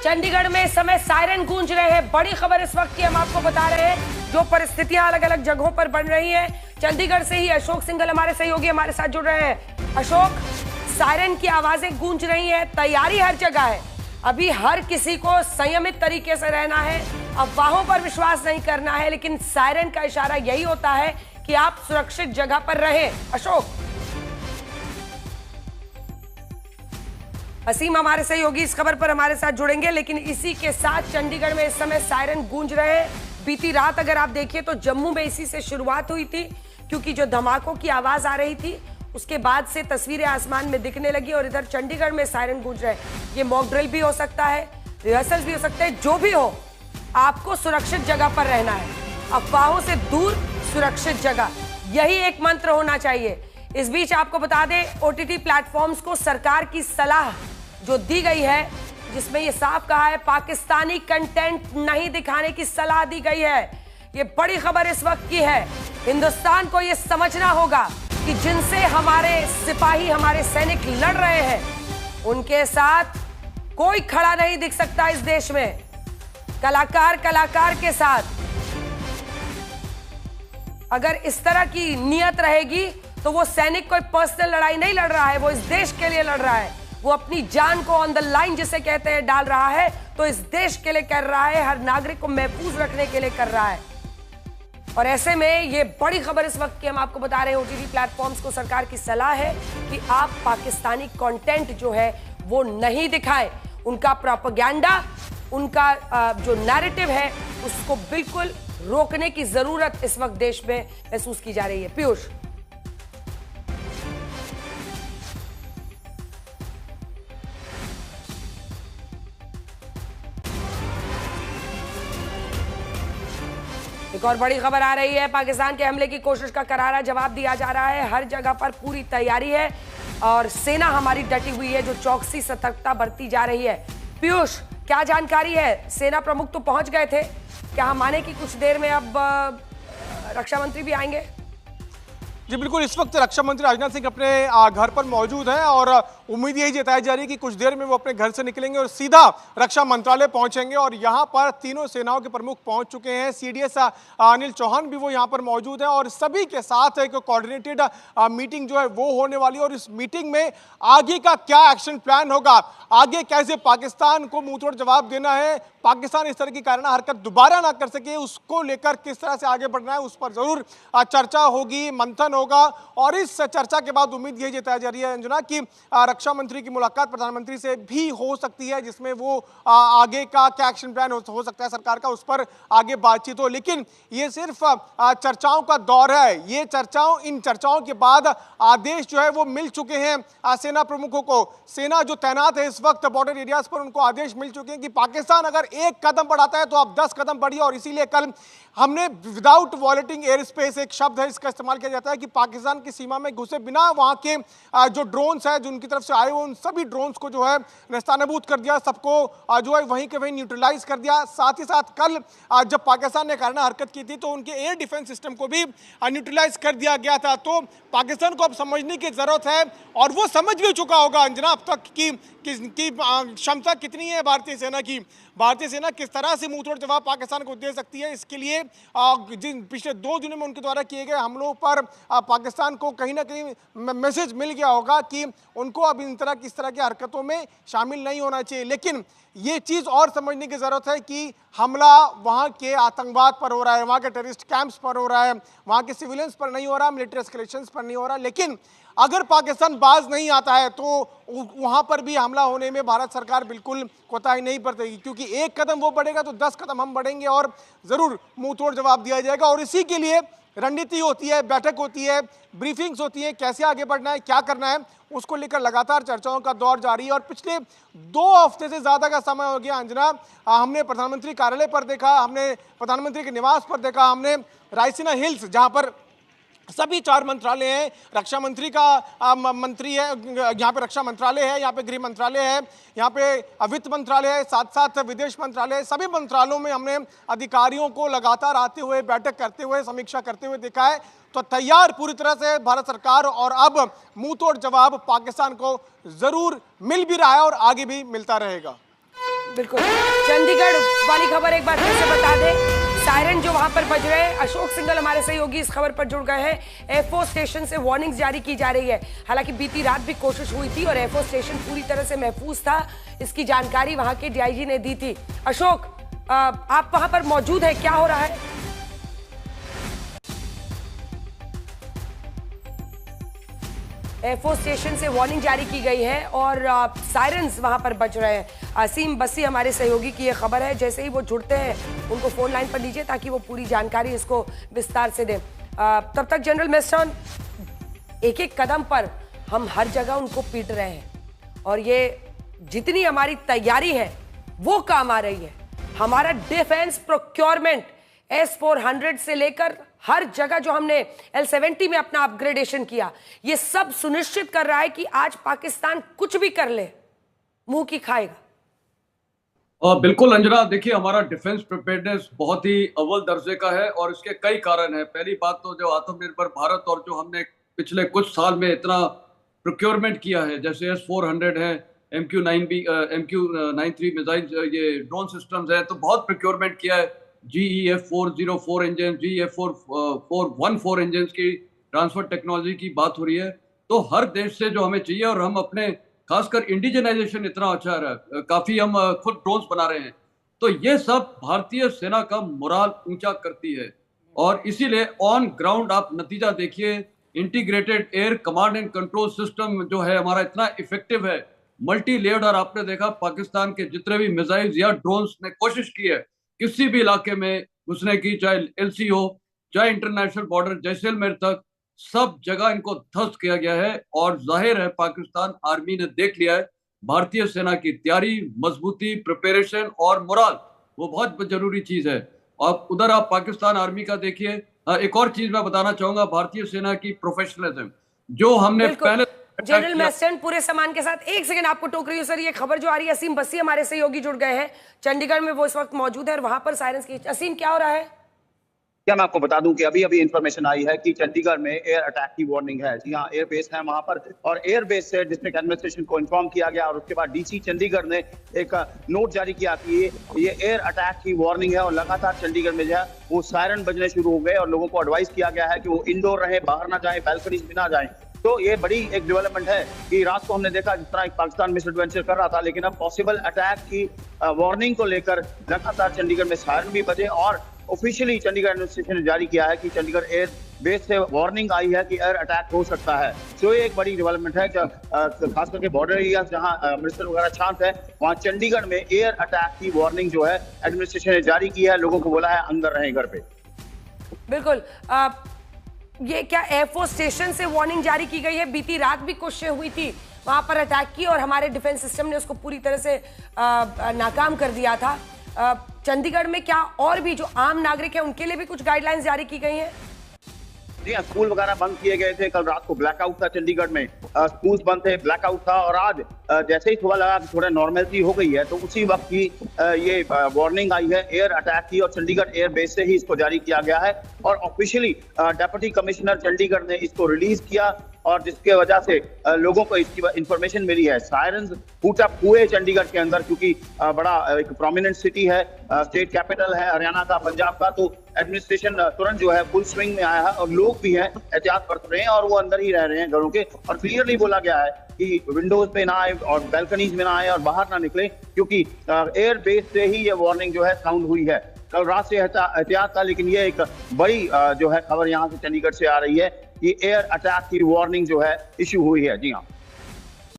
चंडीगढ़ में इस समय सायरन गूंज रहे हैं। बड़ी खबर इस वक्त की हम आपको बता रहे हैं, जो परिस्थितियां अलग अलग जगहों पर बन रही हैं। चंडीगढ़ से ही अशोक सिंघल हमारे सहयोगी हमारे साथ जुड़ रहे हैं। अशोक, सायरन की आवाजें गूंज रही हैं, तैयारी हर जगह है। अभी हर किसी को संयमित तरीके से रहना है, अफवाहों पर विश्वास नहीं करना है, लेकिन सायरन का इशारा यही होता है कि आप सुरक्षित जगह पर रहें। अशोक, असीम हमारे सहयोगी इस खबर पर हमारे साथ जुड़ेंगे, लेकिन इसी के साथ चंडीगढ़ में इस समय सायरन गूंज रहे हैं। बीती रात अगर आप देखिए तो जम्मू में इसी से शुरुआत हुई थी, क्योंकि जो धमाकों की आवाज आ रही थी उसके बाद से तस्वीरें आसमान में दिखने लगी और इधर चंडीगढ़ में सायरन गूंज रहे हैं। ये मॉक ड्रिल भी हो सकता है, रिहर्सल भी हो सकता है, जो भी हो आपको सुरक्षित जगह पर रहना है। अफवाहों से दूर, सुरक्षित जगह, यही एक मंत्र होना चाहिए। इस बीच आपको बता दें, ओटीटी प्लेटफॉर्म्स को सरकार की सलाह जो दी गई है, जिसमें यह साफ कहा है पाकिस्तानी कंटेंट नहीं दिखाने की सलाह दी गई है। यह बड़ी खबर इस वक्त की है। हिंदुस्तान को यह समझना होगा कि जिनसे हमारे सिपाही, हमारे सैनिक लड़ रहे हैं, उनके साथ कोई खड़ा नहीं दिख सकता इस देश में। कलाकार के साथ अगर इस तरह की नियत रहेगी तो वो सैनिक कोई पर्सनल लड़ाई नहीं लड़ रहा है, वो इस देश के लिए लड़ रहा है। वो अपनी जान को ऑन द लाइन जिसे कहते हैं डाल रहा है, तो इस देश के लिए कर रहा है, हर नागरिक को महफूज रखने के लिए कर रहा है। और ऐसे में ये बड़ी खबर इस वक्त की हम आपको बता रहे हैं, ओटीटी प्लेटफॉर्म्स को सरकार की सलाह है कि आप पाकिस्तानी कंटेंट जो है वो नहीं दिखाएं। उनका प्रोपेगेंडा, उनका जो नैरेटिव है, उसको बिल्कुल रोकने की जरूरत इस वक्त देश में महसूस की जा रही है। पीयूष, एक और बड़ी खबर आ रही है। पाकिस्तान के हमले की कोशिश का करारा जवाब दिया जा रहा है। हर जगह पर पूरी तैयारी है और सेना हमारी डटी हुई है, जो चौकसी सतर्कता बरती जा रही है। पीयूष, क्या जानकारी है? सेना प्रमुख तो पहुंच गए थे, क्या हम माने कि कुछ देर में अब रक्षा मंत्री भी आएंगे? जी बिल्कुल, इस वक्त रक्षा मंत्री राजनाथ सिंह अपने घर पर मौजूद हैं और उम्मीद यही जताई जा रही है कि कुछ देर में वो अपने घर से निकलेंगे और सीधा रक्षा मंत्रालय पहुंचेंगे। और यहां पर तीनों सेनाओं के प्रमुख पहुंच चुके हैं। सीडीएस अनिल चौहान भी वो यहां पर मौजूद हैं और सभी के साथ एक कोऑर्डिनेटेड मीटिंग जो है वो होने वाली है। और इस मीटिंग में आगे का क्या एक्शन प्लान होगा, आगे कैसे पाकिस्तान को मुंहतोड़ जवाब देना है, पाकिस्तान इस तरह की कायराना हरकत दोबारा ना कर सके, उसको लेकर किस तरह से आगे बढ़ना है, उस पर जरूर चर्चा होगी, मंथन होगा। और इस चर्चा के बाद उम्मीद यही जताई जा रही है अंजना कि रक्षा मंत्री की मुलाकात प्रधानमंत्री से भी हो सकती है, जिसमें वो आगे का क्या एक्शन प्लान हो सकता है सरकार का, उस पर आगे बातचीत हो। लेकिन ये सिर्फ चर्चाओं का दौर है। ये इन चर्चाओं के बाद आदेश जो है वो मिल चुके हैं सेना प्रमुखों को। सेना जो तैनात है इस वक्त बॉर्डर एरियाज पर, उनको आदेश मिल चुके हैं कि पाकिस्तान अगर एक कदम बढ़ाता है तो आप 10 कदम बढ़िए। और इसीलिए कल हमने विदाउट वॉलेटिंग एयर स्पेस, एक शब्द है इसका इस्तेमाल किया जाता है कि पाकिस्तान की सीमा में घुसे बिना वहां के जो ड्रोन्स है जो उनकी तरफ से आए हुए, उन सभी ड्रोन्स को जो है नेस्तनाबूद कर दिया, सबको जो है वहीं के वहीं न्यूट्रलाइज कर दिया। साथ ही साथ कल जब पाकिस्तान ने कायराना हरकत की थी तो उनके एयर डिफेंस सिस्टम को भी न्यूट्रलाइज कर दिया गया था। तो पाकिस्तान को अब समझने की जरूरत है, और वो समझ भी चुका होगा अंजना अब तक की क्षमता कितनी है भारतीय सेना की। भारतीय सेना किस तरह से मुंहतोड़ जवाब पाकिस्तान को दे सकती है। इसके लिए जिन पिछले 2 दिनों में उनके द्वारा किए गए हमलों पर पाकिस्तान को कहीं ना कहीं मैसेज मिल गया होगा कि उनको अब इस तरह की हरकतों में शामिल नहीं होना चाहिए। लेकिन ये चीज़ और समझने की ज़रूरत है कि हमला वहाँ के आतंकवाद पर हो रहा है, वहाँ के टेररिस्ट कैंप्स पर हो रहा है, वहाँ के सिविलियंस पर नहीं हो रहा, मिलिट्री एस्केलेशंस पर नहीं हो रहा। लेकिन अगर पाकिस्तान बाज नहीं आता है तो वहाँ पर भी हमला होने में भारत सरकार बिल्कुल कोताही नहीं बरतेगी, क्योंकि एक कदम वो बढ़ेगा तो 10 कदम हम बढ़ेंगे और ज़रूर मुंह तोड़ जवाब दिया जाएगा। और इसी के लिए रणनीति होती है, बैठक होती है, ब्रीफिंग्स होती है, कैसे आगे बढ़ना है, क्या करना है, उसको लेकर लगातार चर्चाओं का दौर जारी है। और पिछले 2 हफ्ते से ज़्यादा का समय हो गया अंजना, हमने प्रधानमंत्री कार्यालय पर देखा, हमने प्रधानमंत्री के निवास पर देखा, हमने रायसीना हिल्स जहाँ पर सभी 4 मंत्रालय हैं, रक्षा मंत्री का मंत्री है, यहाँ पे रक्षा मंत्रालय है, यहाँ पे गृह मंत्रालय है, यहाँ पे वित्त मंत्रालय है, साथ साथ विदेश मंत्रालय है। सभी मंत्रालयों में हमने अधिकारियों को लगातार आते हुए, बैठक करते हुए, समीक्षा करते हुए देखा है। तो तैयार पूरी तरह से भारत सरकार, और अब मुंहतोड़ जवाब पाकिस्तान को जरूर मिल भी रहा है और आगे भी मिलता रहेगा। बिल्कुल। चंडीगढ़ वाली खबर एक बार फिर से बता दें, सायरन जो वहां पर बज रहे हैं। अशोक सिंघल हमारे सहयोगी इस खबर पर जुड़ गए हैं। एयरफोर्स स्टेशन से वार्निंग्स जारी की जा रही है। हालांकि बीती रात भी कोशिश हुई थी और एयरफोर्स स्टेशन पूरी तरह से महफूज था, इसकी जानकारी वहां के डीआईजी ने दी थी। अशोक, आप वहां पर मौजूद हैं, क्या हो रहा है? एयरफोर्स स्टेशन से वार्निंग जारी की गई है और सायरन्स वहां पर बज रहे हैं। असीम बसी हमारे सहयोगी की यह खबर है। जैसे ही वो जुड़ते हैं उनको फोन लाइन पर लीजिए ताकि वो पूरी जानकारी इसको विस्तार से दें। तब तक जनरल मेस्टर्न, एक एक कदम पर हम हर जगह उनको पीट रहे हैं और ये जितनी हमारी तैयारी है वो काम आ रही है। हमारा डिफेंस प्रोक्योरमेंट S-400 से लेकर हर जगह जो हमने L-70 में अपना अपग्रेडेशन किया, ये सब सुनिश्चित कर रहा है कि आज पाकिस्तान कुछ भी कर ले, मुंह की खाएगा। बिल्कुल अंजना, देखिए हमारा डिफेंस प्रिपेयर्डनेस बहुत ही अव्वल दर्जे का है और इसके कई कारण हैं। पहली बात तो जो आत्मनिर्भर भारत और जो हमने पिछले कुछ साल में इतना प्रोक्योरमेंट किया है, जैसे S-400 है, MQ-93 मिसाइल, ये ड्रोन सिस्टम्स है, तो बहुत प्रोक्योरमेंट किया है। GEF-404 इंजन, GEF-414 इंजन की ट्रांसफर टेक्नोलॉजी की बात हो रही है। तो हर देश से जो हमें चाहिए, और हम अपने खासकर इंडिजिनाइजेशन इतना अच्छा रहा है, काफी हम खुद ड्रोन्स बना रहे हैं, तो ये सब भारतीय सेना का मोराल ऊंचा करती है। और इसीलिए ऑन ग्राउंड आप नतीजा देखिए, integrated air command and control system जो है हमारा इतना इफेक्टिव है, मल्टी लेयर्ड। और आपने देखा पाकिस्तान के जितने भी मिसाइल्स या ड्रोन्स ने कोशिश की है किसी भी इलाके में घुसने की, चाहे LC हो, चाहे इंटरनेशनल बॉर्डर जैसलमेर तक, सब जगह इनको ध्वस्त किया गया है। और जाहिर है पाकिस्तान आर्मी ने देख लिया है भारतीय सेना की तैयारी, मजबूती, प्रिपरेशन और मोराल, वो बहुत जरूरी चीज है। और उधर आप पाकिस्तान आर्मी का देखिए। एक और चीज मैं बताना चाहूंगा, भारतीय सेना की प्रोफेशनलिज्म जो हमने पहले। जनरल मेस्टर्न पूरे सामान के साथ, एक सेकंड आपको टोक रही हूँ सर, ये खबर जो आ रही है, असीम बसी हमारे सहयोगी जुड़ गए हैं चंडीगढ़ में, वो इस वक्त मौजूद है और वहां पर सायरन्स की। असीम, क्या हो रहा है? क्या मैं आपको बता दूं कि अभी इंफॉर्मेशन आई है कि चंडीगढ़ में एयर अटैक की वार्निंग है। जी हाँ, एयर बेस है वहां पर, और एयर बेस से डिस्ट्रिक्ट एडमिनिस्ट्रेशन को इन्फॉर्म किया गया और उसके बाद DC चंडीगढ़ ने एक नोट जारी किया कि ये एयर अटैक की वार्निंग है। और लगातार चंडीगढ़ में जो है वो सायरन बजने शुरू हो गए और लोगों को एडवाइस किया गया है कि वो इंडोर रहे, बाहर ना जाए, बैल्कनीज में ना जाए। तो ये बड़ी एक डेवलपमेंट है कि रात को हमने देखा जिस तरह पाकिस्तान मिस एडवेंचर कर रहा था, लेकिन अब पॉसिबल अटैक की वार्निंग को लेकर लगातार चंडीगढ़ में सायरन भी बजे। और ऑफिशियली चंडीगढ़ एडमिनिस्ट्रेशन ने जारी किया है कि चंडीगढ़ एयर बेस से वार्निंग आई है कि एयर अटैक हो सकता है। तो ये एक बड़ी डेवलपमेंट है, खास करके बॉर्डर एरिया जहां अमृतसर वगैरह शांत है, वहां चंडीगढ़ में एयर अटैक की वार्निंग जो है एडमिनिस्ट्रेशन ने जारी की है। लोगों को बोला है अंदर रहें घर पे। बिल्कुल। ये क्या एयरफोर्स स्टेशन से वार्निंग जारी की गई है? बीती रात भी कोशिशें हुई थी वहां पर अटैक की और हमारे डिफेंस सिस्टम ने उसको पूरी तरह से नाकाम कर दिया था। चंडीगढ़ में क्या और भी जो आम नागरिक है उनके लिए भी कुछ गाइडलाइंस जारी की गई हैं? जी हाँ, स्कूल वगैरह बंद किए गए थे। कल रात को ब्लैकआउट था चंडीगढ़ में, स्कूल्स बंद थे, ब्लैकआउट था। और आज जैसे ही सुबह लगा कि थोड़ा नॉर्मलिटी हो गई है, तो उसी वक्त की ये वार्निंग आई है एयर अटैक की, और चंडीगढ़ एयर बेस से ही इसको जारी किया गया है। और ऑफिशियली डेप्यूटी कमिश्नर चंडीगढ़ ने इसको रिलीज किया और जिसके वजह से लोगों को इसकी इंफॉर्मेशन मिली है। सायरन्स फूट अप हुए चंडीगढ़ के अंदर, क्योंकि बड़ा एक प्रोमिनेंट सिटी है, स्टेट कैपिटल है हरियाणा का, पंजाब का। तो एडमिनिस्ट्रेशन तुरंत जो है फुल स्विंग में आया है और लोग भी हैं एहतियात बरत रहे हैं और वो अंदर ही रह रहे हैं घरों के। और क्लियरली बोला गया है कि विंडोज पे ना आए और बैल्कनीज में ना आए और बाहर ना निकले, क्योंकि एयर बेस से ही ये वार्निंग जो है साउंड हुई है। कल रात से एहतियात था, लेकिन ये एक बड़ी जो है खबर यहाँ से चंडीगढ़ से आ रही है कि एयर अटैक की वार्निंग जो है इश्यू हुई है। जी हाँ।